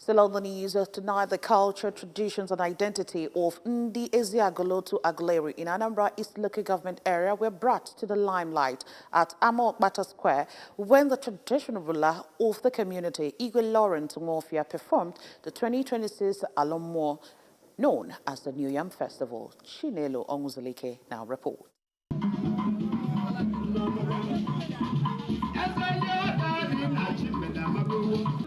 Still on the news, tonight the culture, traditions and identity of Eziagulu to Aguleri in Anambra East Local Government area were brought to the limelight at Mmuo Square when the traditional ruler of the community, Igwe Nwofia, performed the 2026 Mmuo, known as the New Yam Festival. Chinelo Onguzulike now reports.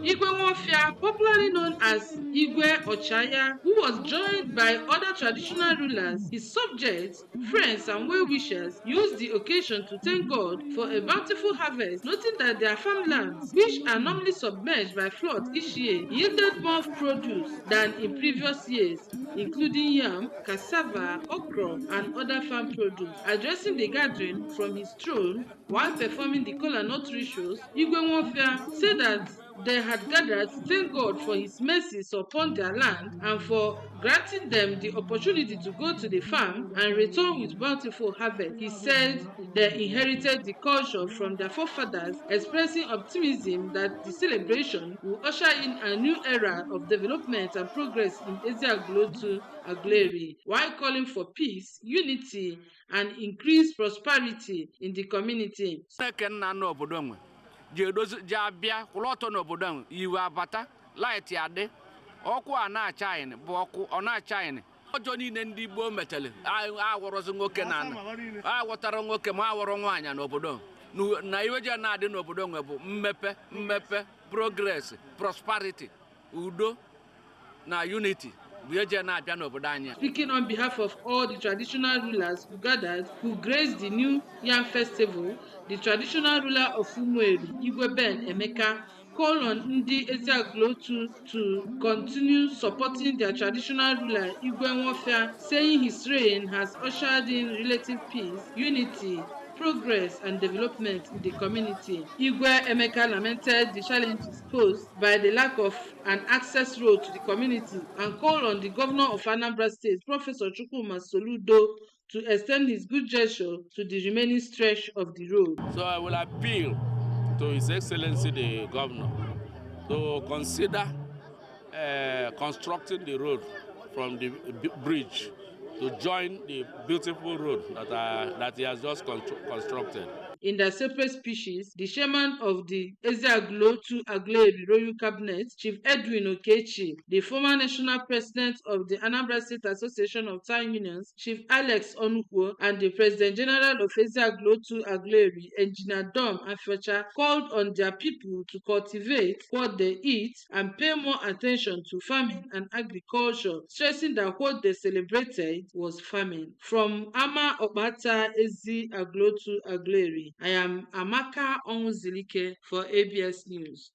Igwe Nwofia, popularly known as Igwe Ochaya, who was joined by other traditional rulers, his subjects, friends, and well-wishers, used the occasion to thank God for a bountiful harvest, noting that their farmlands, which are normally submerged by floods each year, yielded more produce than in previous years, including yam, cassava, okra, and other farm produce. Addressing the gathering from his throne while performing the kola nut rituals, Igwe Nwofia said that they had gathered to thank God for his mercies upon their land and for granting them the opportunity to go to the farm and return with bountiful harvest. He said they inherited the culture from their forefathers, expressing optimism that the celebration will usher in a new era of development and progress in Eziagulu to Aguleri, while calling for peace, unity, and increased prosperity in the community. Jabia, Kuloto no Bodang, you are bata, light yade, Okwa na chine, Boku or not chine. Johnny Nendi Bo metal, I was no canan, I was Tarango Kama no Bodong. No, Naiwaja Nadi no Bodong, Mepe, progress, prosperity, Udo, na unity. Speaking on behalf of all the traditional rulers who gathered, who graced the New Yam Festival, the traditional ruler of Mmuo, Igwe Emeka, called on Ndi Eziagulu to continue supporting their traditional ruler, Igwe Nwofia, saying his reign has ushered in relative peace, unity, progress and development in the community. Igwe Emeka lamented the challenges posed by the lack of an access road to the community and called on the governor of Anambra State, Professor Chukwuma Soludo, to extend his good gesture to the remaining stretch of the road. So I will appeal to His Excellency the Governor to consider constructing the road from the bridge to join the beautiful road that he has just constructed. In their separate speeches, the chairman of the Eziagulu to Aguleri Royal Cabinet, Chief Edwin Okechi, the former national president of the Anambra State Association of Town Unions, Chief Alex Onukwo, and the President General of Eziagulu to Aguleri, Engineer Dom Afecha, called on their people to cultivate what they eat and pay more attention to farming and agriculture, stressing that what they celebrated was farming. From Ama Okpata Eziagulu to Aguleri, I am Amaka Onwuzilike for ABS News.